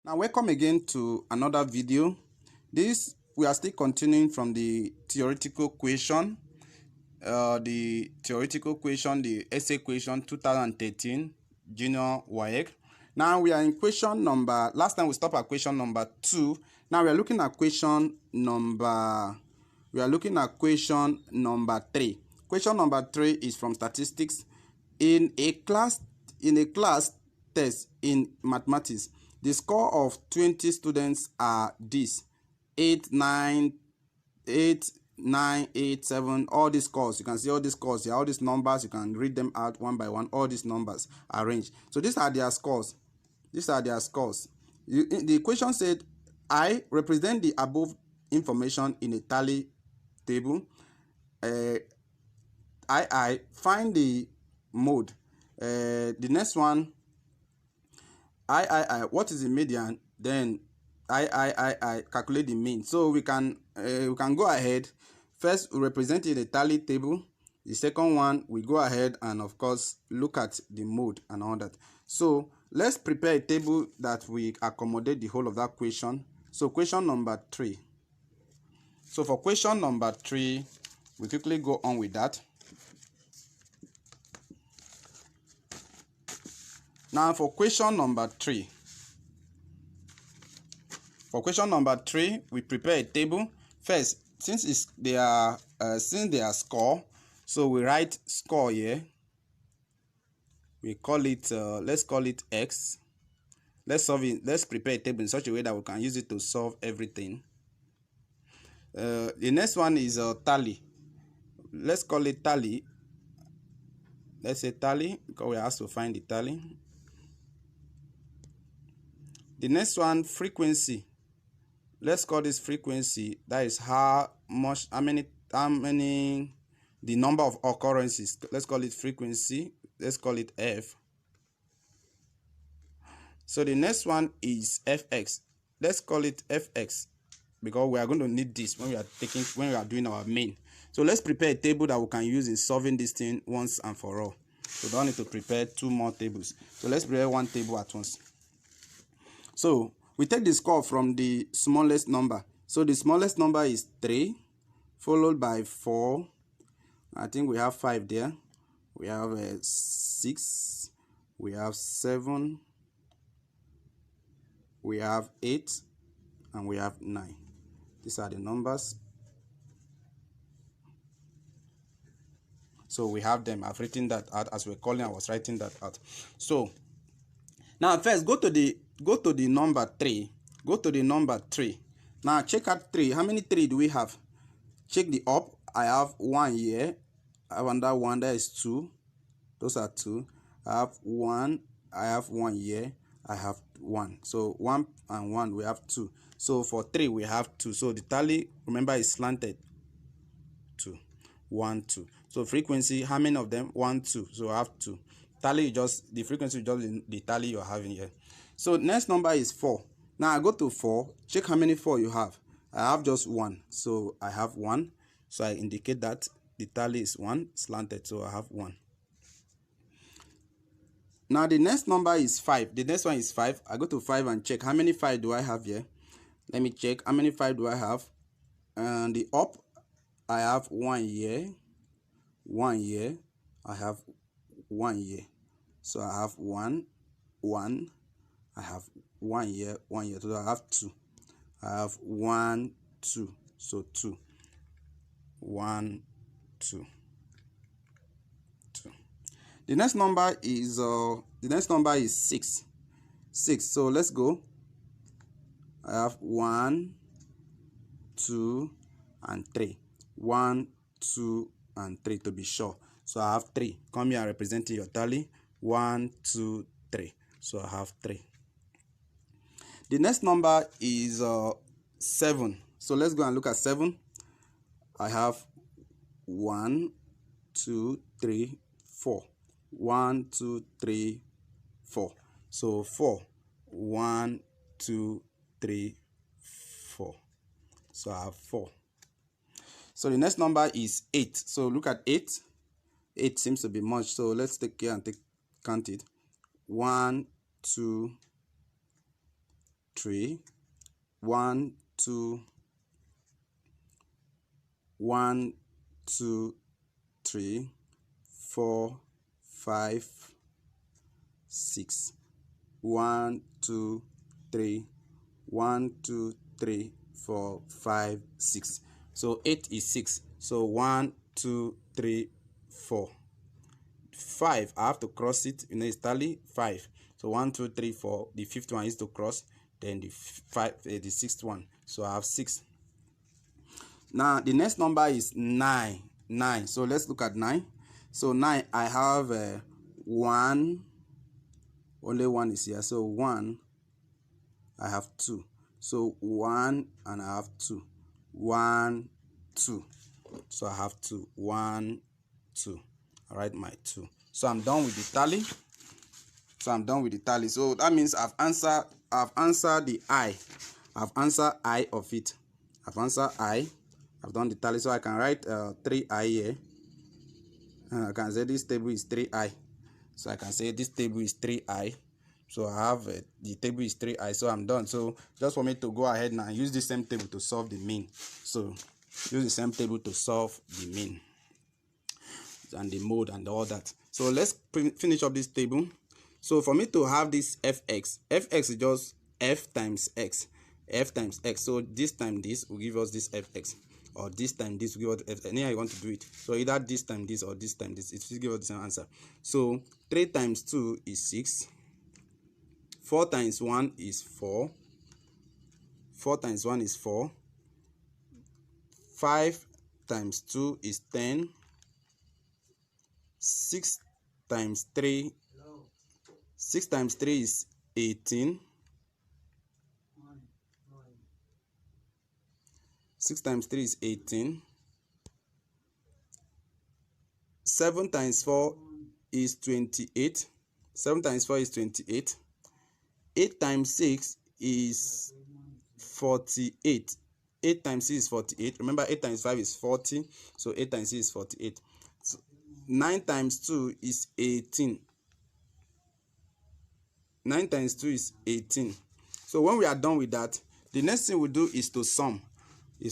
Now welcome again to another video. This we are still continuing from the theoretical question, the essay question 2013 junior WAEC. Now we are in question number, last time we stopped at question number 2. Now we are looking at question number 3. Question number 3 is from statistics. In a class test in mathematics, the score of 20 students are this: 8, 9, 8, 9, 8, 7, all these scores. You can see all these scores here, all these numbers, you can read them out one by one, all these numbers arranged. So these are their scores. The question said, I represent the above information in a tally table. I find the mode. The next one, what is the median? Then I calculate the mean. So we can go ahead. First, we represent it in a tally table. The second one, we go ahead and of course look at the mode and all that. So let's prepare a table that we accommodate the whole of that question. So question number 3. So for question number 3, we quickly go on with that. Now for question number 3, we prepare a table. First, since they are score, so we write score here. We call it let's call it X. Let's prepare a table in such a way that we can use it to solve everything. The next one is tally. Let's call it tally. Let's say tally because we are asked to find the tally. The next one, frequency. Let's call this frequency. That is how many the number of occurrences. Let's call it frequency. Let's call it F. So the next one is Fx. Let's call it Fx because we are going to need this when we are doing our main. So let's prepare a table that we can use in solving this thing once and for all. So we don't need to prepare 2 more tables. So let's prepare 1 table at once. So we take the score from the smallest number. So the smallest number is 3, followed by 4. I think we have 5 there. We have 6. We have 7. We have 8. And we have 9. These are the numbers. So we have them. I've written that out as we're calling. I was writing that out. So now first go to the number 3. Go to the number 3. Now check out 3. How many 3 do we have? Check the up. I have 1 here. I have another 1. That is 2. Those are 2. I have 1. I have 1 here. I have 1. So 1 and 1, we have 2. So for 3, we have 2. So the tally, remember, is slanted. 2. 1, 2. So frequency, how many of them? 1, 2. So I have 2. Tally, the frequency is just the tally you're having here. So next number is 4. Now I go to 4. Check how many 4 you have. I have just 1. So I have 1. So I indicate that the tally is 1, slanted. So I have 1. Now the next number is 5. The next one is 5. I go to 5 and check how many 5 do I have here. Let me check how many 5 do I have. And the up, I have 1 here, 1 here. I have 1 here. So I have 1, 1. I have 1 here, 1 here. So I have 2. I have 1, 2. So 2. 1, 2. 2. The next number is 6. 6. So let's go. I have 1, 2, and 3. 1, 2, and 3 to be sure. So I have 3. Come here representing your tally. 1, 2, 3. So I have 3. The next number is 7. So let's go and look at 7. I have 1, 2, 3, 4. 1, 2, 3, 4. So 4. 1, 2, 3, 4. So I have 4. So the next number is 8. So look at 8. 8 seems to be much. So let's take care and count it. 1, 2, 3, 1, 2, 1, 2, 3, 4, 5, 6. 1, 2, 3, 1, 2, 3, 4, 5, 6. So 8 is 6. So 1, 2, 3, 4. 5, I have to cross it. You know, it's tally 5. So 1, 2, 3, 4. The fifth one is to cross. Then the sixth one. So I have 6. Now the next number is 9. 9. So let's look at 9. So 9, I have 1. Only 1 is here. So 1, I have 2. So 1 and I have 2. 1, 2. So I have 2. 1, 2. I write my 2. So I'm done with the tally. So that means I've answered the I. I've answered I of it. I've answered I. I've done the tally. So I can write 3I here. And I can say this table is 3I. So I can say this table is 3I. So I have the table is 3I. So I'm done. So just for me to go ahead now and use the same table to solve the mean. So use the same table to solve the mean and the mode and all that. So let's finish up this table. So for me to have this fx is just f times x. So this time this will give us this fx, or this time this will give us f. Anyhow you want to do it. So either this time this or this time this, it will give us the same answer. So 3 times 2 is 6. 4 times 1 is 4. 4 times 1 is 4. 5 times 2 is 10. 6 times 3 is 18. 6 times 3 is 18. 7 times 4 is 28. 7 times 4 is 28. 8 times 6 is 48. 8 times 6 is 48. Remember, 8 times 5 is 40. So 8 times 6 is 48. So 9 times 2 is 18. 9 times 2 is 18. So when we are done with that, the next thing we do is to sum. We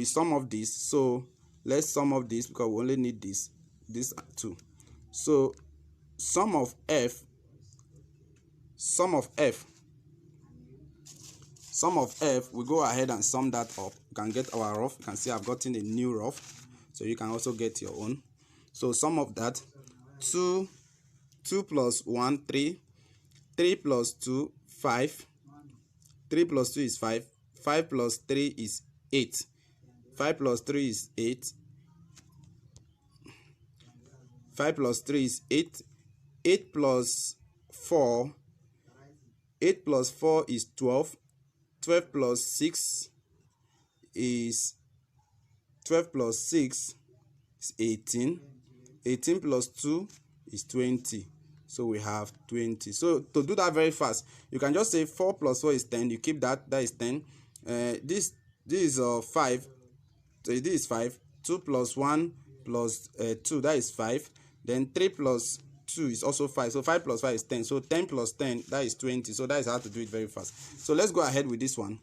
sum of this. So let's sum of this because we only need this 2. So sum of f, we go ahead and sum that up. You can get our rough. You can see I've gotten a new rough. So you can also get your own. So sum of that, 2 plus 1, 3. 3 plus 2, 5. 3 plus 2 is 5. 5 plus 3 is 8. 5 plus 3 is 8. 5 plus 3 is 8. 8 plus 4. 8 plus 4 is 12. 12 plus 6 is 18. 18 plus 2 is 20. So we have 20. So to do that very fast, you can just say 4 plus 4 is 10. You keep that. That is 10. This is 5. So this is 5. 2 plus 1 plus 2, that is 5. Then 3 plus 2 is also 5. So 5 plus 5 is 10. So 10 plus 10, that is 20. So that is how to do it very fast. So let's go ahead with this one.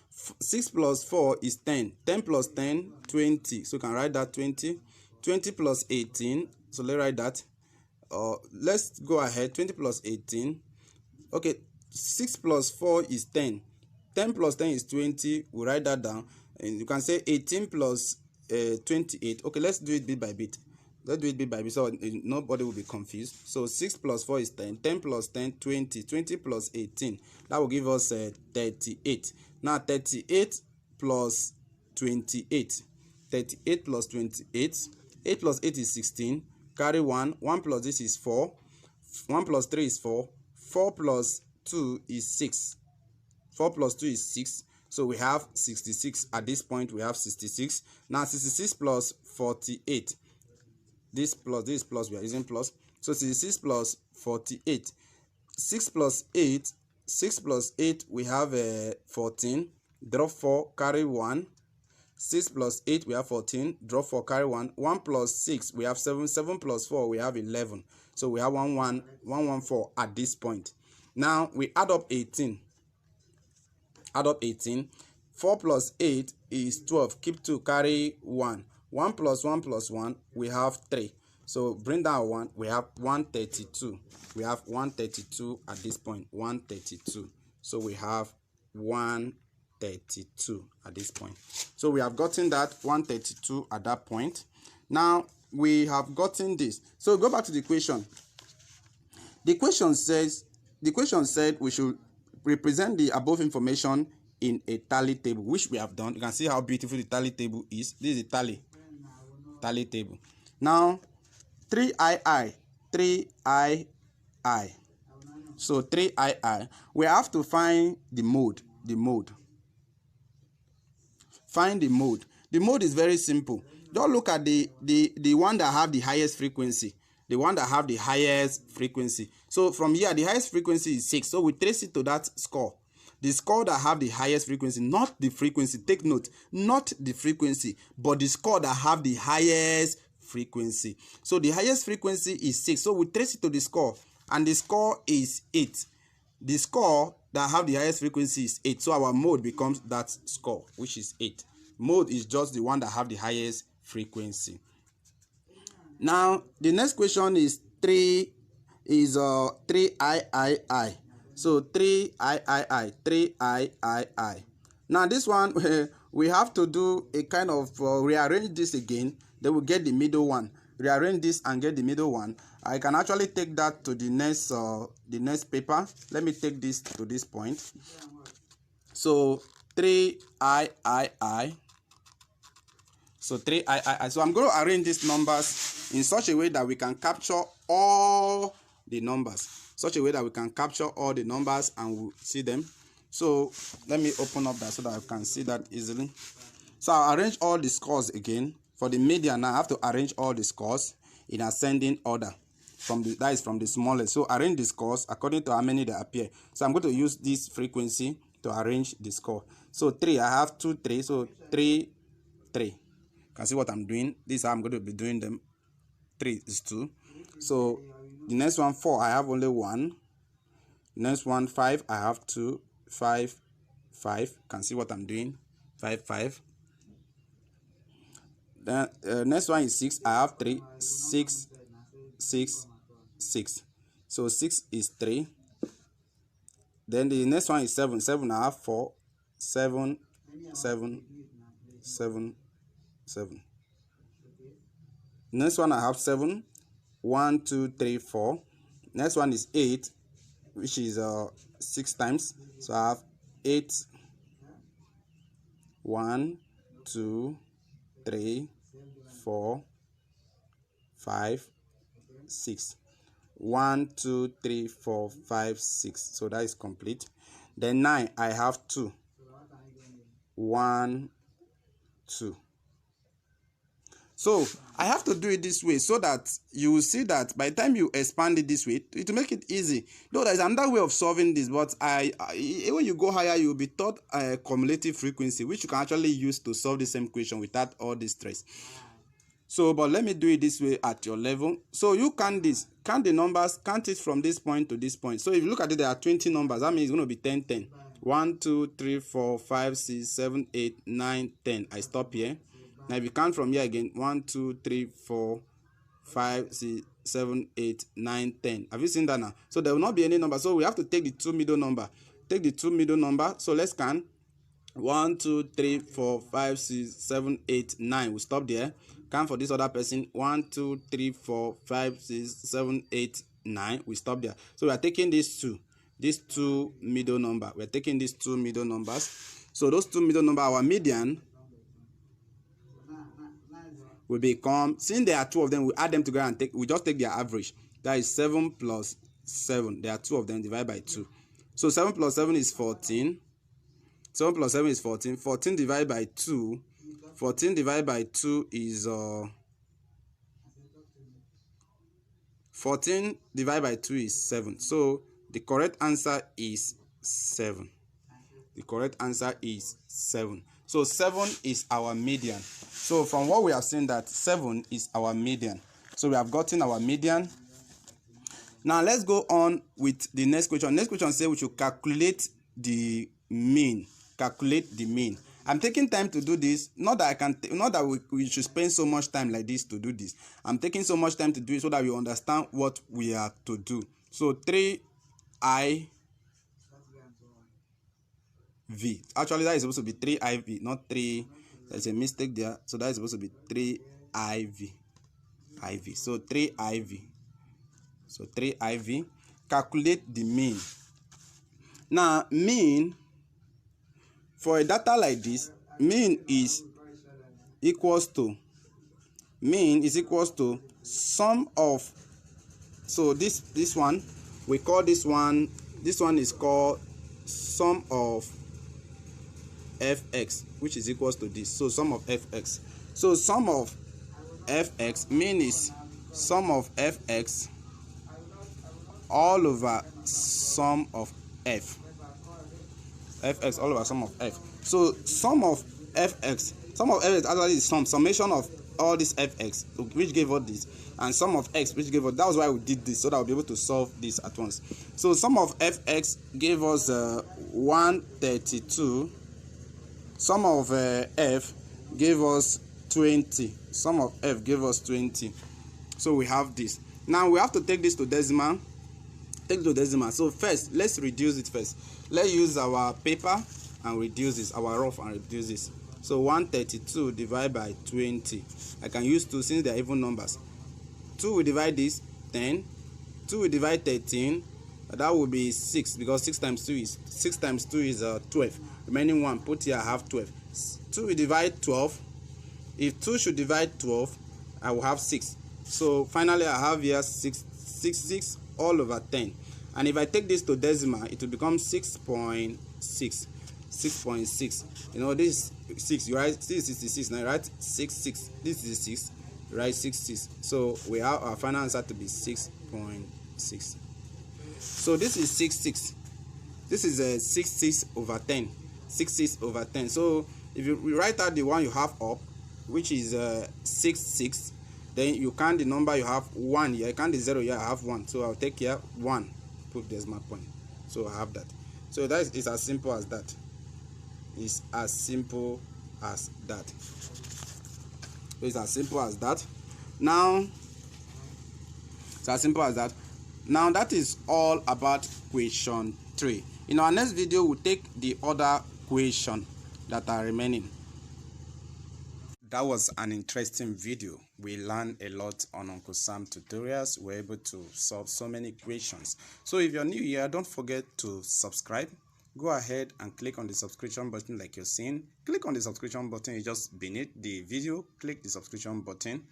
6 plus 4 is 10. 10 plus 10, 20. So you can write that 20. 20 plus 18. So let's write that. Let's go ahead. 20 plus 18. Okay, 6 plus 4 is 10. 10 plus 10 is 20. We'll write that down. And you can say 18 plus 28. Okay, let's do it bit by bit. Let's do it bit by bit so nobody will be confused. So 6 plus 4 is 10. 10 plus 10, 20. 20 plus 18. That will give us 38. Now 38 plus 28. 38 plus 28. 8 plus 8 is 16. Carry 1. 1 plus this is 4. 1 plus 3 is 4. 4 plus 2 is 6. 4 plus 2 is 6. So we have 66. At this point, we have 66. Now 66 plus 48. This plus, we are using plus. So 66 plus 48. 6 plus 8. 6 plus 8, we have 14. Drop 4, carry 1. 6 plus 8, we have 14. Drop 4, carry 1. 1 plus 6, we have 7. 7 plus 4, we have 11. So we have 114 at this point. Now we add up 18. Add up 18. 4 plus 8 is 12. Keep 2, carry 1. 1 plus 1 plus 1, we have 3. So bring down 1, we have 132. We have 132 at this point. 132. So we have 132 at this point. So we have gotten that 132 at that point. Now we have gotten this. So go back to the equation. The question said we should represent the above information in a tally table, which we have done. You can see how beautiful the tally table is. This is a tally table. Now 3II. So 3II. We have to find the mode. Find the mode. The mode is very simple. Don't look at the one that have the highest frequency. The one that have the highest frequency. So from here, the highest frequency is 6. So we trace it to that score. The score that have the highest frequency, not the frequency. Take note, not the frequency, but the score that have the highest frequency. So the highest frequency is 6. So we trace it to the score, and the score is 8. The score that have the highest frequency is 8. So our mode becomes that score, which is 8. Mode is just the one that have the highest frequency. Now the next question is 3 3II. So 3II. Now this one we have to do a kind of rearrange this again. Then we get the middle one. Rearrange this and get the middle one. I can actually take that to the next paper. Let me take this to this point. So 3II. So 3II. So I'm going to arrange these numbers in such a way that we can capture all the numbers. And we'll see them. So let me open up that so that I can see that easily. So I'll arrange all the scores again. For the median, now I have to arrange all the scores in ascending order. That is from the smallest. So arrange the scores according to how many they appear. So I'm going to use this frequency to arrange the score. So 3, I have 2, 3. So 3, 3. You can see what I'm doing. This is how I'm going to be doing them. 3 is 2. So the next one, 4, I have only 1. Next one, 5, I have 2. 5, 5. You can see what I'm doing. 5, 5. Then next one is 6, I have 3. 6, 6, 6. So 6 is 3. Then the next one is 7. 7, I have 4. 7, 7, 7, 7. Next one I have 7. 1, 2, 3, 4. Next one is 8, which is 6 times. So I have 8. 1, 2, 3, 4, 5, 6. 1, 2, 3, 4, 5, 6. So that is complete. Then 9, I have 2. 1, 2. So I have to do it this way so that you will see that by the time you expand it this way, it will make it easy. Though there is another way of solving this, but when you go higher, you will be taught a cumulative frequency, which you can actually use to solve the same equation without all this stress. So, but let me do it this way at your level. So you count this, count the numbers, count it from this point to this point. So if you look at it, there are 20 numbers. That means it's going to be 10, 10. 1, 2, 3, 4, 5, 6, 7, 8, 9, 10. I stop here. Now if you count from here again, 1, 2, 3, 4, 5, 6, 7, 8, 9, 10. Have you seen that now? So there will not be any number. So we have to take the 2 middle number. Take the 2 middle number. So let's count. 1, 2, 3, 4, 5, 6, 7, 8, 9. We stop there. Count for this other person. 1, 2, 3, 4, 5, 6, 7, 8, 9. We stop there. So we are taking these two middle number. We are taking these 2 middle numbers. So those 2 middle number, our median will become, since there are 2 of them, we add them together and we just take their average. That is 7 plus 7. There are 2 of them, divided by 2. So 7 plus 7 is 14. 7 plus 7 is 14. 14 divided by 2. 14 divided by 2 is 14 divided by 2 is 7. So the correct answer is 7. The correct answer is 7. So 7 is our median. So from what we have seen, that 7 is our median. So we have gotten our median. Now let's go on with the next question. Next question says we should calculate the mean. calculate the mean. I'm taking time to do this, not that we should spend so much time like this to do this. I'm taking so much time to do it so that we understand what we are to do. So 3IV, actually that is supposed to be 3IV, not 3. There's a mistake there, so that is supposed to be 3IV. So 3IV. So 3IV. Calculate the mean. Now mean, for a data like this, mean is equals to sum of, so this one, we call this one is called sum of fx, which is equals to this. So sum of fx. So sum of fx, mean is sum of fx all over sum of f. Fx all over sum of f. So sum of fx actually is summation of all this fx, which gave us this, and sum of x, which gave us, that was why we did this, so that we'll be able to solve this at once. So sum of fx gave us 132. Sum of f gave us 20. Sum of f gave us 20. So we have this. Now we have to take this to decimal. So first, let's reduce it first. Let's use our paper and reduce this, our rough, and reduce this. So 132 divided by 20. I can use 2 since they are even numbers. 2 will divide this 10. 2 will divide 13. That will be 6, because 6 times 2 is 12. Remaining 1, put here, I have 12. 2 will divide 12. If 2 should divide 12, I will have 6. So finally I have here 6 all over 10. And if I take this to decimal, it will become 6.6. 6.6. You know, this is 6. You write 66 now, right? 6. This is 6. You write 6. So we have our final answer to be 6.6. So this is 6. This is 6 over 10. 6 over 10. So if you write out the one you have up, which is 6, then you count the number you have 1 here. You count the 0 here, I have 1. So I'll take here 1, put decimal point. So I have that. So that is as simple as that. It's as simple as that. So it's as simple as that. Now, it's as simple as that. Now that is all about question 3. In our next video, we'll take the other question that are remaining. That was an interesting video. We learned a lot on Uncle Sam tutorials. We're able to solve so many questions. So if you're new here, don't forget to subscribe. Go ahead and click on the subscription button like you're seeing. Click on the subscription button, it's just beneath the video. Click the subscription button.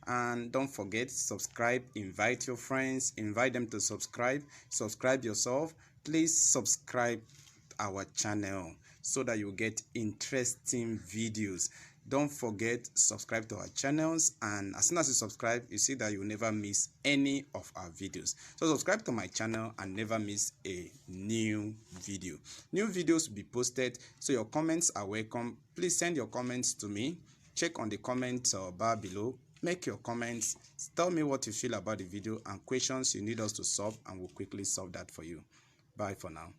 And don't forget, subscribe, invite your friends, invite them to subscribe. Subscribe yourself. Please subscribe our channel so that you get interesting videos. Don't forget, subscribe to our channels, and as soon as you subscribe, you see that you'll never miss any of our videos. So subscribe to my channel and never miss a new video. New videos will be posted, so your comments are welcome. Please send your comments to me. Check on the comment bar below. Make your comments. Tell me what you feel about the video and questions you need us to solve, and we'll quickly solve that for you. Bye for now.